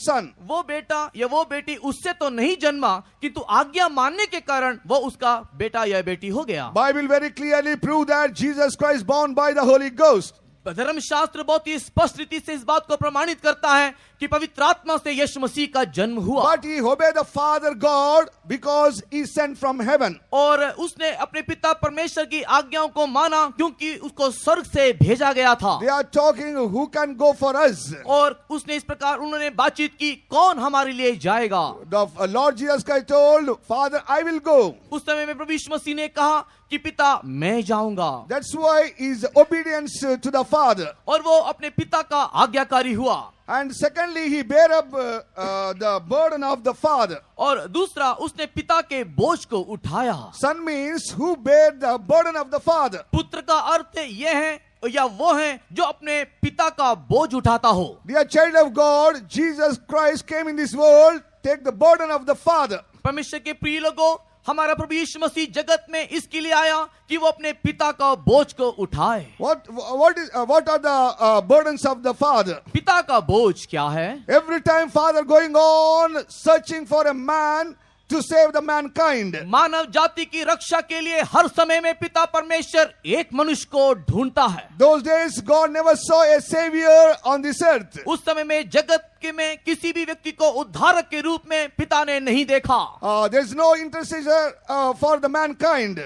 son. वो बेटा या वो बेटी उससे तो नहीं जन्मा, किंतु आज्ञा मानने के कारण वो उसका बेटा या बेटी हो गया. Bible very clearly prove that Jesus Christ born by the Holy Ghost. धर्मशास्त्र बहुत ही स्पष्ट रीति से इस बात को प्रमाणित करता है कि पवित्र आत्मा से यीशु मसीह का जन्म हुआ. But he obeyed the Father God because he sent from heaven. और उसने अपने पिता परमेश्वर की आज्ञाओं को माना क्योंकि उसको स्वर्ग से भेजा गया था. They are talking who can go for us. और उसने इस प्रकार उन्होंने बातचीत की, कौन हमारे लिए जाएगा. The Lord Jesus Christ told, Father, I will go. उस समय में प्रभु यीशु मसीह ने कहा कि पिता मैं जाऊंगा. That's why his obedience to the Father. और वो अपने पिता का आज्ञाकारी हुआ. And secondly, he bear up the burden of the Father. और दूसरा, उसने पिता के बोझ को उठाया. Son means who bear the burden of the Father. पुत्र का अर्थ ये है या वो है जो अपने पिता का बोझ उठाता हो. Dear child of God, Jesus Christ came in this world, take the burden of the Father. परमेश्वर के प्रिय लोगों, हमारा प्रभु यीशु मसीह जगत में इसके लिए आया कि वो अपने पिता का बोझ को उठाए. What are the burdens of the Father? पिता का बोझ क्या है? Every time Father going on searching for a man to save the mankind. मानव जाति की रक्षा के लिए हर समय में पिता परमेश्वर एक मनुष्य को ढूंढता है. Those days God never saw a savior on this earth. उस समय में जगत के में किसी भी व्यक्ति को उद्धारक के रूप में पिता ने नहीं देखा. There is no intercessor for the mankind.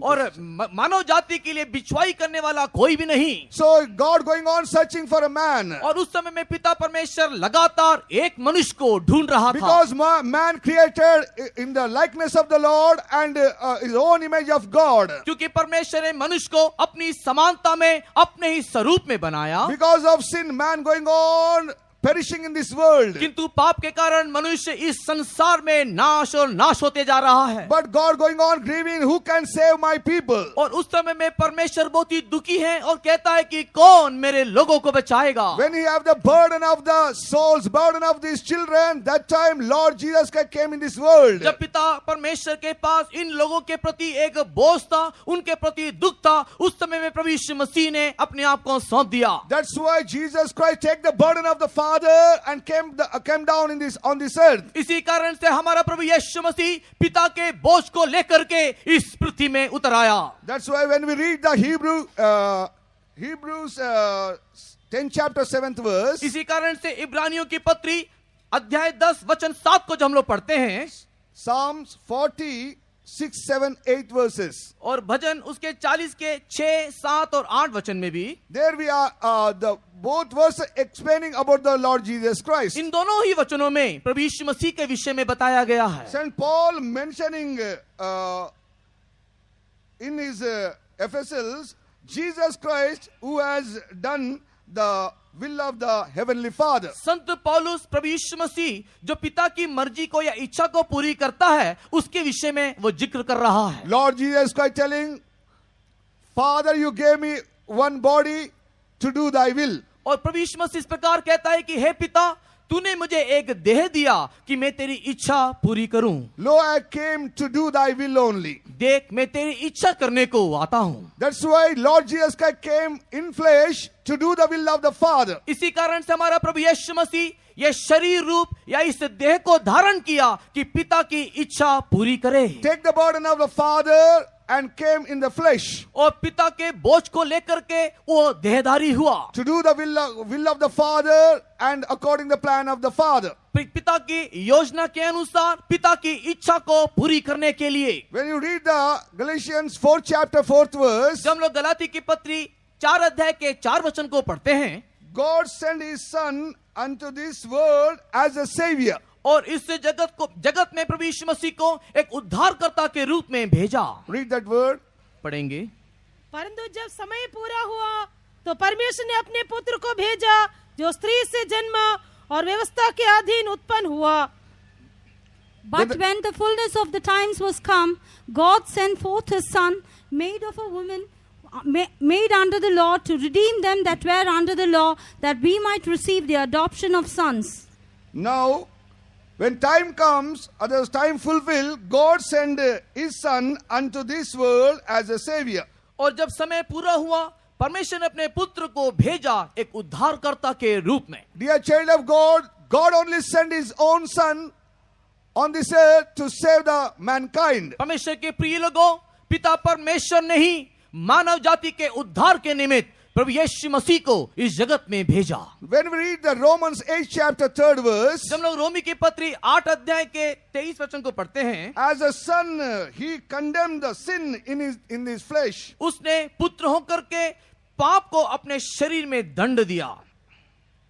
और मानव जाति के लिए बिछवाई करने वाला कोई भी नहीं. So God going on searching for a man. और उस समय में पिता परमेश्वर लगातार एक मनुष्य को ढूंढ रहा था. Because man created in the likeness of the Lord and his own image of God. क्योंकि परमेश्वर ने मनुष्य को अपनी समानता में अपने ही स्वरूप में बनाया. Because of sin, man going on perishing in this world. किंतु पाप के कारण मनुष्य इस संसार में नाश और नाश होते जा रहा है. But God going on grieving, who can save my people? और उस समय में परमेश्वर बहुत ही दुखी है और कहता है कि कौन मेरे लोगों को बचाएगा. When he have the burden of the souls, burden of these children, that time Lord Jesus Christ came in this world. जब पिता परमेश्वर के पास इन लोगों के प्रति एक बोझ था, उनके प्रति दुख था, उस समय में प्रभु यीशु मसीह ने अपने आप को सौंप दिया. That's why Jesus Christ take the burden of the Father and came down in on this earth. इसी कारण से हमारा प्रभु यीशु मसीह पिता के बोझ को लेकर के इस पृथ्वी में उतर आया. That's why when we read the Hebrews 10 chapter 7th verse. इसी कारण से इब्रानियों की पत्री अध्याय 10 वचन 7 को जब हम लोग पढ़ते हैं, Psalms 40 6, 7, 8 verses. और भजन उसके 40 के 6, 7 और 8 वचन में भी, there we are the both verses explaining about the Lord Jesus Christ. इन दोनों ही वचनों में प्रभु यीशु मसीह के विषय में बताया गया है. Saint Paul mentioning in his epistles Jesus Christ who has done the will of the heavenly Father. संत पौलुस प्रभु यीशु मसीह जो पिता की मर्जी को या इच्छा को पूरी करता है, उसके विषय में वो जिक्र कर रहा है. Lord Jesus Christ telling, Father, you gave me one body to do thy will. और प्रभु यीशु मसीह इस प्रकार कहता है कि हे पिता, तूने मुझे एक देह दिया कि मैं तेरी इच्छा पूरी करूं. Lo, I came to do thy will only. देख, मैं तेरी इच्छा करने को आता हूं. That's why Lord Jesus Christ came in flesh to do the will of the Father. इसी कारण से हमारा प्रभु यीशु मसीह ये शरीर रूप या इस देह को धारण किया कि पिता की इच्छा पूरी करे. Take the burden of the Father and came in the flesh. और पिता के बोझ को लेकर के वो देहधारी हुआ. To do the will of the Father and according the plan of the Father. पिता की योजना के अनुसार पिता की इच्छा को पूरी करने के लिए. When you read the Galatians 4 chapter 4th verse, जब हम लोग गलाती की पत्री 4 अध्याय के 4 वचन को पढ़ते हैं, God sent his son unto this world as a savior. और इस जगत में प्रभु यीशु मसीह को एक उद्धारकर्ता के रूप में भेजा. Read that word. पढ़ेंगे. परंतु जब समय पूरा हुआ तो परमेश्वर ने अपने पुत्र को भेजा जो स्त्री से जन्मा और व्यवस्था के अधीन उत्पन्न हुआ. But when the fullness of the times was come, God sent forth his son, made of a woman, made under the law, to redeem them that were under the law, that we might receive the adoption of sons. Now, when time comes, others time fulfilled, God sent his son unto this world as a savior. और जब समय पूरा हुआ, परमेश्वर ने अपने पुत्र को भेजा एक उद्धारकर्ता के रूप में। Dear child of God, God only sent His own Son on this earth to save the mankind. परमेश्वर के प्रिय लोगों, पिता परमेश्वर ने ही मानव जाति के उद्धार के निमित्त प्रभु यीशु मसीह को इस जगत में भेजा। When we read the Romans 8 chapter 3rd verse, जब लोग रोमी की पत्री 8 अध्याय के 23 वचन को पढ़ते हैं, as a son, He condemned the sin in His flesh. उसने पुत्र होकर के पाप को अपने शरीर में दंड दिया।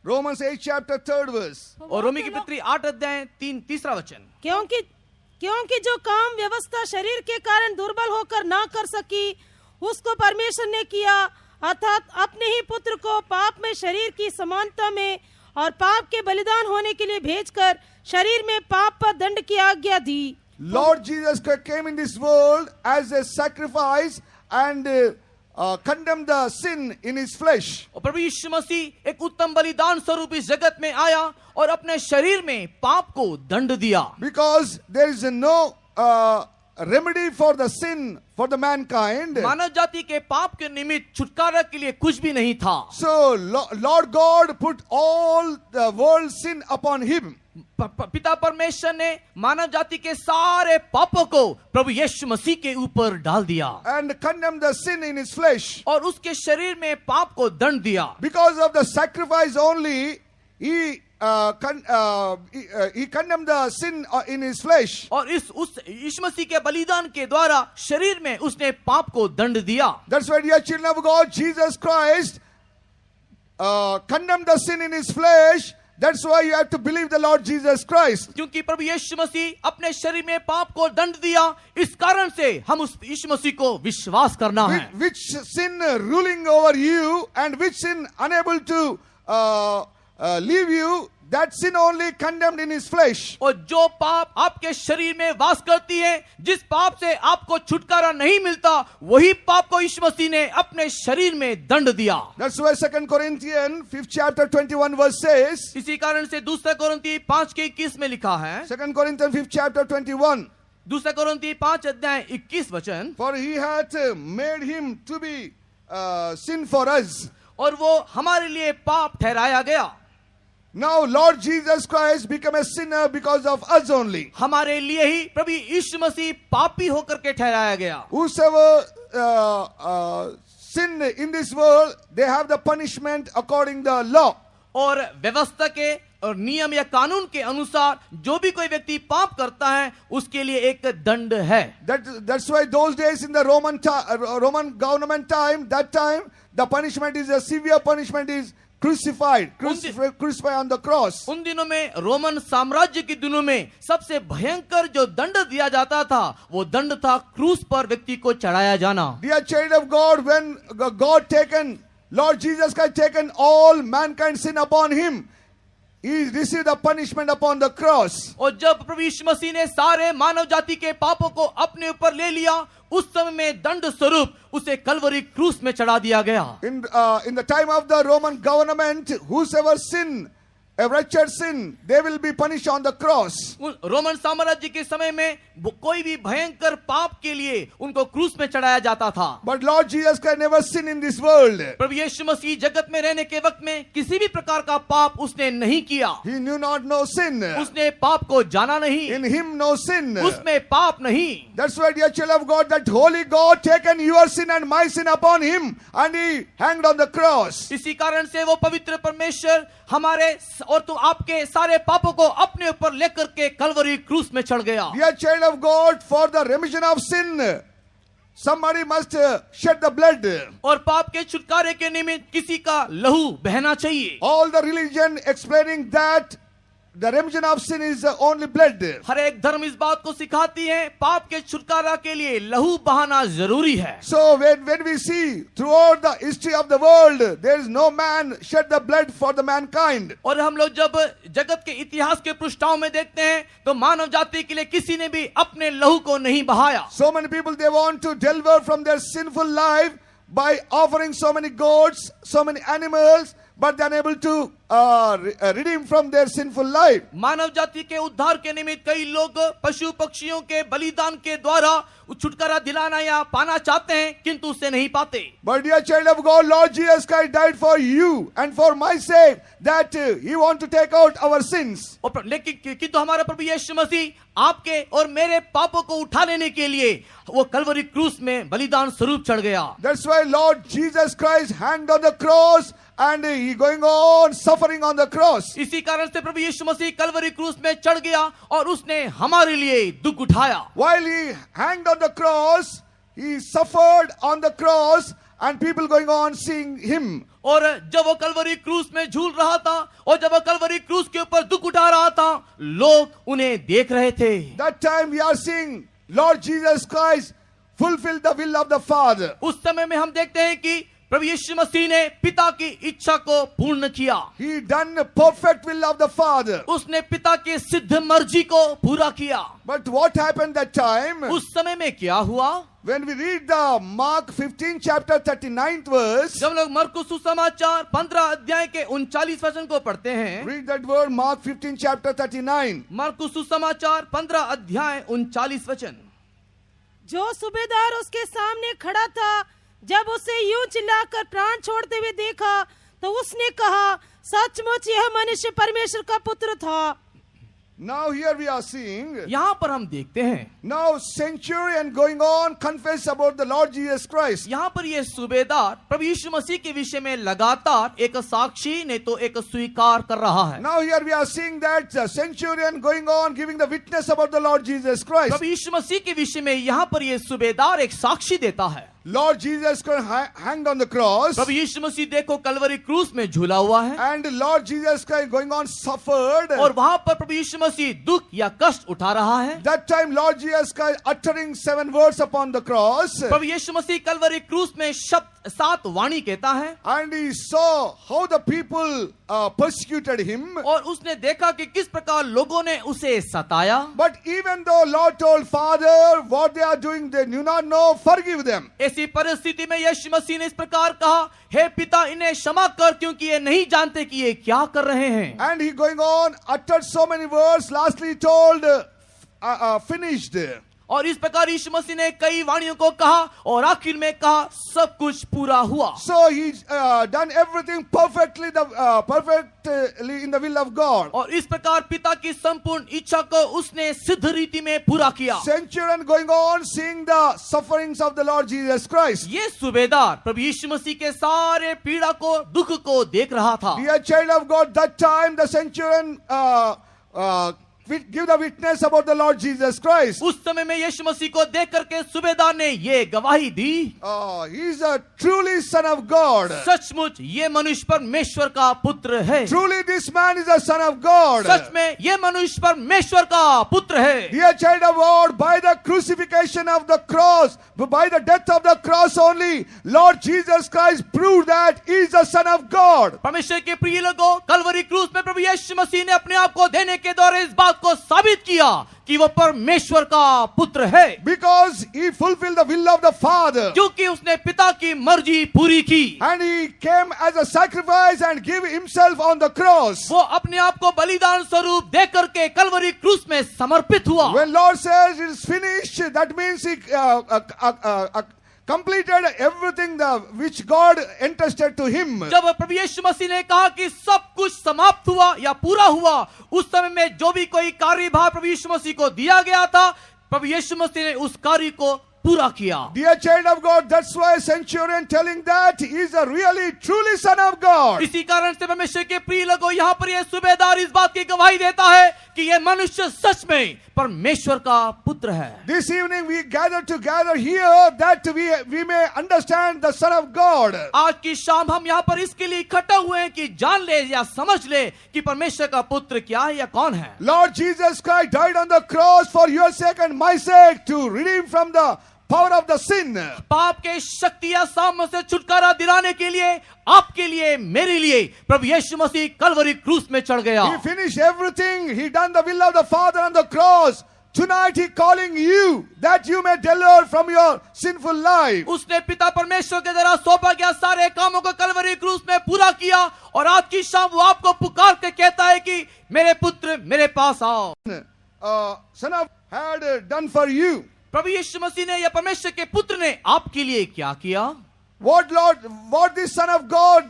Romans 8 chapter 3rd verse. और रोमी की पत्री 8 अध्याय 3 वचन, क्योंकि जो काम व्यवस्था शरीर के कारण दुर्बल होकर ना कर सकी, उसको परमेश्वर ने किया, अर्थात अपने ही पुत्र को पाप में शरीर की समानता में और पाप के बलिदान होने के लिए भेजकर शरीर में पाप पर दंड की आज्ञा दी। Lord Jesus Christ came in this world as a sacrifice and condemned the sin in His flesh. और प्रभु यीशु मसीह एक उत्तम बलिदान स्वरूप इस जगत में आया और अपने शरीर में पाप को दंड दिया। Because there is no remedy for the sin for the mankind. मानव जाति के पाप के निमित्त छुटकारा के लिए कुछ भी नहीं था। So Lord God put all the world's sin upon Him. पिता परमेश्वर ने मानव जाति के सारे पापों को प्रभु यीशु मसीह के ऊपर डाल दिया And condemned the sin in His flesh. और उसके शरीर में पाप को दंड दिया। Because of the sacrifice only, He condemned the sin in His flesh. और उस यीशु मसीह के बलिदान के द्वारा शरीर में उसने पाप को दंड दिया। That's why, dear children of God, Jesus Christ condemned the sin in His flesh. That's why you have to believe the Lord Jesus Christ. क्योंकि प्रभु यीशु मसीह अपने शरीर में पाप को दंड दिया, इस कारण से हम उस यीशु मसीह को विश्वास करना है। Which sin ruling over you and which sin unable to leave you, that sin only condemned in His flesh. और जो पाप आपके शरीर में वास करती है, जिस पाप से आपको छुटकारा नहीं मिलता, वही पाप को यीशु मसीह ने अपने शरीर में दंड दिया। That's why 2 Corinthians 5th chapter 21 verse says, इसी कारण से 2 कोरिन्थी 5:21 में लिखा है, 2 Corinthians 5th chapter 21, 2 कोरिन्थी 5 अध्याय 21 वचन, for He hath made Him to be sin for us. और वो हमारे लिए पाप ठहराया गया। Now Lord Jesus Christ became a sinner because of us only. हमारे लिए ही प्रभु यीशु मसीह पापी होकर के ठहराया गया। Whosoever sinned in this world, they have the punishment according the law. और व्यवस्था के और नियम या कानून के अनुसार जो भी कोई व्यक्ति पाप करता है, उसके लिए एक दंड है। That's why those days in the Roman government time, that time the punishment is a severe punishment is crucified on the cross. उन दिनों में रोमन साम्राज्य के दिनों में सबसे भयंकर जो दंड दिया जाता था, वो दंड था क्रूस पर व्यक्ति को चढ़ाया जाना। Dear child of God, when Lord Jesus Christ taken all mankind sin upon Him, He received the punishment upon the cross. और जब प्रभु यीशु मसीह ने सारे मानव जाति के पापों को अपने ऊपर ले लिया, उस समय में दंड स्वरूप उसे कलवरी क्रूस में चढ़ा दिया गया। In the time of the Roman government, whosoever sin, a wretched sin, they will be punished on the cross. Roman साम्राज्य के समय में कोई भी भयंकर पाप के लिए उनको क्रूस में चढ़ाया जाता था। But Lord Jesus Christ never sinned in this world. प्रभु यीशु मसीह जगत में रहने के वक्त में किसी भी प्रकार का पाप उसने नहीं किया। He knew not no sin. उसने पाप को जाना नहीं। In Him no sin. उसमें पाप नहीं। That's why, dear child of God, that holy God taken your sin and my sin upon Him and He hanged on the cross. इसी कारण से वो पवित्र परमेश्वर हमारे और तो आपके सारे पापों को अपने ऊपर लेकर के कलवरी क्रूस में चढ़ गया। Dear child of God, for the remission of sin, somebody must shed the blood. और पाप के छुटकारे के निमित्त किसी का लहू बहना चाहिए। All the religion explaining that the remission of sin is only blood. हर एक धर्म इस बात को सिखाती है, पाप के छुटकारा के लिए लहू बहाना जरूरी है। So when we see throughout the history of the world, there is no man shed the blood for the mankind. और हम लोग जब जगत के इतिहास के पृष्ठों में देखते हैं, तो मानव जाति के लिए किसी ने भी अपने लहू को नहीं बहाया। So many people, they want to deliver from their sinful life by offering so many goats, so many animals, but they are unable to redeem from their sinful life. मानव जाति के उद्धार के निमित्त कई लोग पशु पक्षियों के बलिदान के द्वारा छुटकारा दिलाना या पाना चाहते हैं, किंतु उसे नहीं पाते। But dear child of God, Lord Jesus Christ died for you and for my sake, that He want to take out our sins. लेकिन किंतु हमारा प्रभु यीशु मसीह आपके और मेरे पापों को उठा लेने के लिए वो कलवरी क्रूस में बलिदान स्वरूप चढ़ गया। That's why Lord Jesus Christ hanged on the cross and He going on suffering on the cross. इसी कारण से प्रभु यीशु मसीह कलवरी क्रूस में चढ़ गया और उसने हमारे लिए दुख उठाया। While He hanged on the cross, He suffered on the cross and people going on seeing Him. और जब वो कलवरी क्रूस में झूल रहा था और जब वो कलवरी क्रूस के ऊपर दुख उठा रहा था, लोग उन्हें देख रहे थे। That time we are seeing Lord Jesus Christ fulfill the will of the Father. उस समय में हम देखते हैं कि प्रभु यीशु मसीह ने पिता की इच्छा को पूर्ण किया। He done the perfect will of the Father. उसने पिता की सिद्ध मर्जी को पूरा किया। But what happened that time? उस समय में क्या हुआ? When we read the Mark 15 chapter 39th verse, जब लोग मरकुस सुसमाचार 15 अध्याय के 39 वचन को पढ़ते हैं, read that word Mark 15 chapter 39. मरकुस सुसमाचार 15 अध्याय 39 वचन। जो सूबेदार उसके सामने खड़ा था, जब उसे यूं चिल्लाकर प्राण छोड़ते हुए देखा, तो उसने कहा, सचमुच यह मनुष्य परमेश्वर का पुत्र था। Now here we are seeing, यहाँ पर हम देखते हैं, now centurion going on confess about the Lord Jesus Christ. यहाँ पर ये सूबेदार प्रभु यीशु मसीह के विषय में लगातार एक साक्षी नहीं तो एक स्वीकार कर रहा है। Now here we are seeing that the centurion going on giving the witness about the Lord Jesus Christ. प्रभु यीशु मसीह के विषय में यहाँ पर ये सूबेदार एक साक्षी देता है। Lord Jesus Christ hanged on the cross, प्रभु यीशु मसीह देखो कलवरी क्रूस में झूला हुआ है and Lord Jesus Christ going on suffered. और वहां पर प्रभु यीशु मसीह दुख या कष्ट उठा रहा है। That time Lord Jesus Christ uttering 7 words upon the cross, प्रभु यीशु मसीह कलवरी क्रूस में शब्द 7 वाणी कहता है and He saw how the people persecuted Him. और उसने देखा कि किस प्रकार लोगों ने उसे सताया। But even though Lord told Father, what they are doing they do not know, forgive them. ऐसी परिस्थिति में यीशु मसीह ने इस प्रकार कहा, हे पिता इन्हें क्षमा कर क्योंकि ये नहीं जानते कि ये क्या कर रहे हैं। And He going on uttered so many words, lastly told finished. और इस प्रकार यीशु मसीह ने कई वाणियों को कहा और आखिर में कहा सब कुछ पूरा हुआ। So He done everything perfectly in the will of God. और इस प्रकार पिता की संपूर्ण इच्छा को उसने सिद्ध रीति में पूरा किया। Centurion going on seeing the sufferings of the Lord Jesus Christ. ये सूबेदार प्रभु यीशु मसीह के सारे पीड़ा को दुख को देख रहा था। Dear child of God, that time the centurion give the witness about the Lord Jesus Christ. उस समय में यीशु मसीह को देख करके सूबेदार ने ये गवाही दी, He is a truly son of God. सचमुच ये मनुष्य परमेश्वर का पुत्र है। Truly this man is a son of God. सच में ये मनुष्य परमेश्वर का पुत्र है। Dear child of God, by the crucifixion of the cross, by the death of the cross only, Lord Jesus Christ proved that He is the son of God. परमेश्वर के प्रिय लोगों, कलवरी क्रूस में प्रभु यीशु मसीह ने अपने आप को देने के द्वारा इस बात को साबित किया कि वो परमेश्वर का पुत्र है। Because He fulfilled the will of the Father. क्योंकि उसने पिता की मर्जी पूरी की। And He came as a sacrifice and gave Himself on the cross. वो अपने आप को बलिदान स्वरूप दे करके कलवरी क्रूस में समर्पित हुआ। When Lord says it is finished, that means He completed everything which God entrusted to Him. जब प्रभु यीशु मसीह ने कहा कि सब कुछ समाप्त हुआ या पूरा हुआ, उस समय में जो भी कोई कार्यभार प्रभु यीशु मसीह को दिया गया था, प्रभु यीशु मसीह ने उस कार्य को पूरा किया। Dear child of God, that's why centurion telling that he is a really truly son of God. इसी कारण से परमेश्वर के प्रिय लोगों, यहाँ पर यह सूबेदार इस बात की गवाही देता है कि यह मनुष्य सच में परमेश्वर का पुत्र है। This evening we gather together here that we may understand the son of God. आज की शाम हम यहाँ पर इसके लिए इकट्ठा हुए हैं कि जान ले या समझ ले कि परमेश्वर का पुत्र क्या है या कौन है। Lord Jesus Christ died on the cross for your sake and my sake to redeem from the power of the sin. पाप के शक्ति या सामर्थ्य से छुटकारा दिलाने के लिए, आपके लिए, मेरे लिए प्रभु यीशु मसीह कलवरी क्रूस में चढ़ गया। He finished everything. He done the will of the Father on the cross tonight He calling you that you may deliver from your sinful life. उसने पिता परमेश्वर के द्वारा सौंपा गया सारे कामों को कलवरी क्रूस में पूरा किया और आज की शाम वो आपको पुकार के कहता है कि मेरे पुत्र मेरे पास आओ। Son of had done for you. प्रभु यीशु मसीह ने या परमेश्वर के पुत्र ने आपके लिए क्या किया? What the Son of God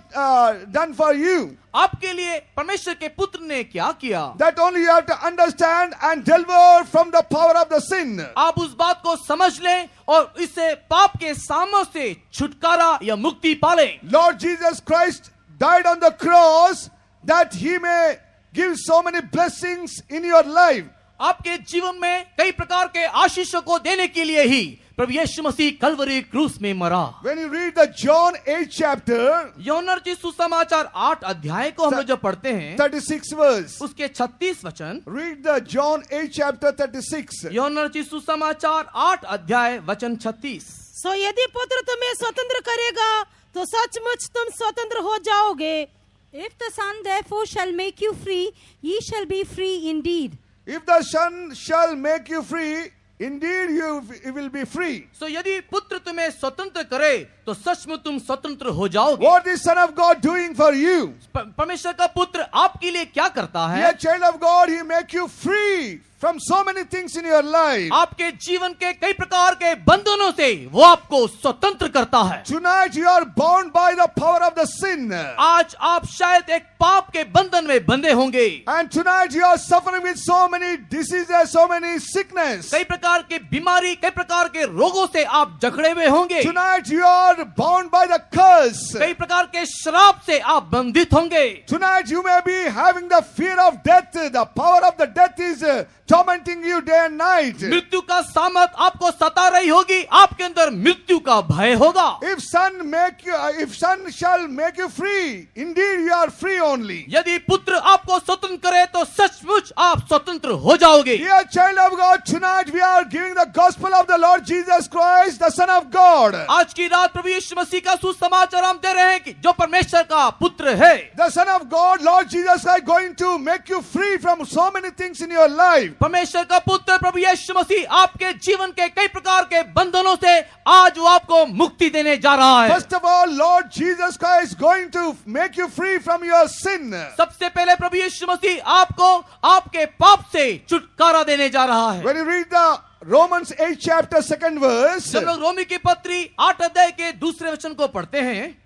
done for you? आपके लिए परमेश्वर के पुत्र ने क्या किया? That only you have to understand and deliver from the power of the sin. आप उस बात को समझ लें और इससे पाप के सामों से छुटकारा या मुक्ति पालें। Lord Jesus Christ died on the cross that He may give so many blessings in your life. आपके जीवन में कई प्रकार के आशीषों को देने के लिए ही प्रभु यीशु मसीह कलवरी क्रूस में मरा। When you read the John 8 chapter, यूहन्ना रचित सुसमाचार 8 अध्याय को हम लोग जब पढ़ते हैं 36 verse. उसके 36 वचन, Read the John 8 chapter 36. यूहन्ना रचित सुसमाचार 8 अध्याय वचन 36। सो यदि पुत्र तुम्हें स्वतंत्र करेगा तो सचमुच तुम स्वतंत्र हो जाओगे। If the Son therefore shall make you free, ye shall be free indeed. If the Son shall make you free, indeed you will be free. सो यदि पुत्र तुम्हें स्वतंत्र करे तो सचमुच तुम स्वतंत्र हो जाओगे। What is Son of God doing for you? परमेश्वर का पुत्र आपके लिए क्या करता है? Dear child of God, He make you free from so many things in your life. आपके जीवन के कई प्रकार के बंधनों से वो आपको स्वतंत्र करता है। Tonight you are bound by the power of the sin. आज आप शायद एक पाप के बंधन में बंधे होंगे। And tonight you are suffering with so many diseases, so many sickness. कई प्रकार की बीमारी, कई प्रकार के रोगों से आप जकड़े हुए होंगे। Tonight you are bound by the curse. कई प्रकार के श्राप से आप बंधित होंगे। Tonight you may be having the fear of death. The power of the death is tormenting you day and night. मृत्यु का सामर्थ आपको सता रही होगी, आपके अंदर मृत्यु का भय होगा। If Son shall make you free, indeed you are free only. यदि पुत्र आपको स्वतंत्र करे तो सचमुच आप स्वतंत्र हो जाओगे। Dear child of God, tonight we are giving the gospel of the Lord Jesus Christ, the Son of God. आज की रात प्रभु यीशु मसीह का सुसमाचार हम दे रहे हैं कि जो परमेश्वर का पुत्र है, The Son of God, Lord Jesus Christ, going to make you free from so many things in your life. परमेश्वर का पुत्र प्रभु यीशु मसीह आपके जीवन के कई प्रकार के बंधनों से आज वो आपको मुक्ति देने जा रहा है। First of all, Lord Jesus Christ is going to make you free from your sin. सबसे पहले प्रभु यीशु मसीह आपको आपके पाप से छुटकारा देने जा रहा है। When you read the Romans 8 chapter 2nd verse, जब लोग रोमी की पत्री 8 अध्याय के दूसरे वचन को पढ़ते हैं,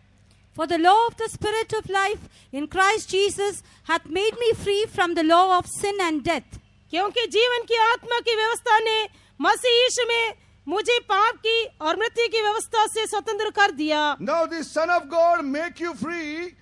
For the law of the Spirit of life in Christ Jesus hath made me free from the law of sin and death. क्योंकि जीवन की आत्मा की व्यवस्था ने मसीह यीशु में मुझे पाप की और मृत्यु की व्यवस्था से स्वतंत्र कर दिया। now the Son of God make you free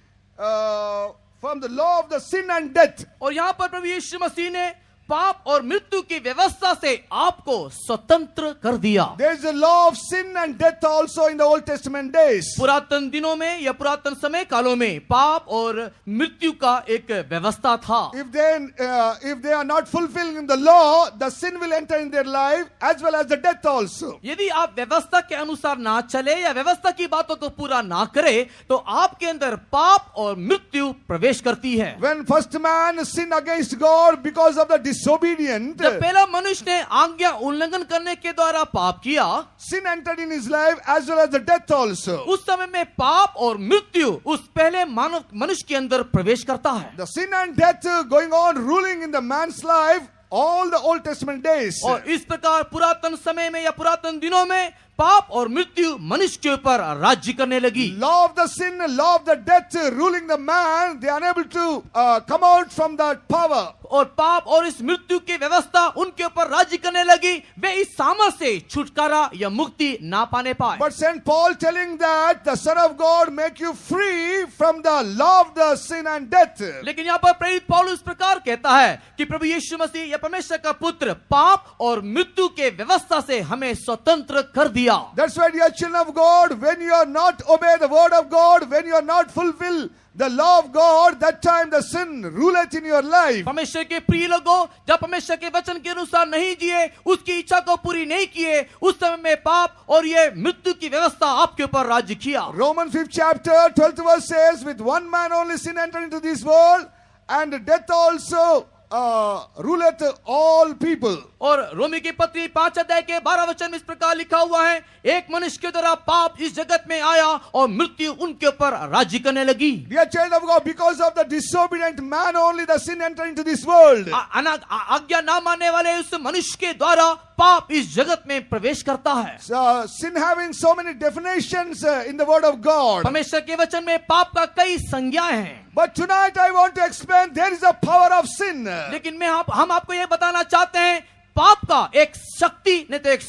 from the law of the sin and death. और यहाँ पर प्रभु यीशु मसीह ने पाप और मृत्यु की व्यवस्था से आपको स्वतंत्र कर दिया। There is a law of sin and death also in the Old Testament days. पुरातन दिनों में या पुरातन समय कालों में पाप और मृत्यु का एक व्यवस्था था। If they are not fulfilling the law, the sin will enter in their life as well as the death also. यदि आप व्यवस्था के अनुसार ना चले या व्यवस्था की बातों को पूरा ना करे तो आपके अंदर पाप और मृत्यु प्रवेश करती है। When first man sinned against God because of the disobedience, जब पहला मनुष्य ने आज्ञा उल्लंघन करने के द्वारा पाप किया, sin entered in his life as well as the death also. उस समय में पाप और मृत्यु उस पहले मानव मनुष्य के अंदर प्रवेश करता है। The sin and death going on ruling in the man's life all the Old Testament days. और इस प्रकार पुरातन समय में या पुरातन दिनों में पाप और मृत्यु मनुष्य के ऊपर राज्य करने लगी। Law of the sin, law of the death ruling the man, they are unable to come out from that power. और पाप और इस मृत्यु की व्यवस्था उनके ऊपर राज्य करने लगी, वे इस सामर्थ से छुटकारा या मुक्ति ना पाने पाए। But Saint Paul telling that the Son of God make you free from the law of the sin and death. लेकिन यहाँ पर प्रेरित पौलुस इस प्रकार कहता है कि प्रभु यीशु मसीह या परमेश्वर का पुत्र पाप और मृत्यु के व्यवस्था से हमें स्वतंत्र कर दिया। That's why, dear children of God, when you are not obey the word of God, when you are not fulfill the law of God, that time the sin ruleth in your life. परमेश्वर के प्रिय लोगों, जब परमेश्वर के वचन के अनुसार नहीं जिए, उसकी इच्छा को पूरी नहीं किए, उस समय में पाप और ये मृत्यु की व्यवस्था आपके ऊपर राज्य किया। Romans 5th chapter 12th verse says, with one man only sin entered into this world, and death also ruleth all people. और रोमी की पत्री 5 अध्याय के 12 वचन में इस प्रकार लिखा हुआ है, एक मनुष्य के द्वारा पाप इस जगत में आया और मृत्यु उनके ऊपर राज्य करने लगी। Dear child of God, because of the disobedient man only the sin entered into this world. आज्ञा ना मानने वाले उस मनुष्य के द्वारा पाप इस जगत में प्रवेश करता है। So, sin having so many definitions in the word of God. परमेश्वर के वचन में पाप का कई संज्ञाएं हैं। But tonight I want to explain there is a power of sin. लेकिन हम आपको यह बताना चाहते हैं, पाप का एक शक्ति नहीं तो एक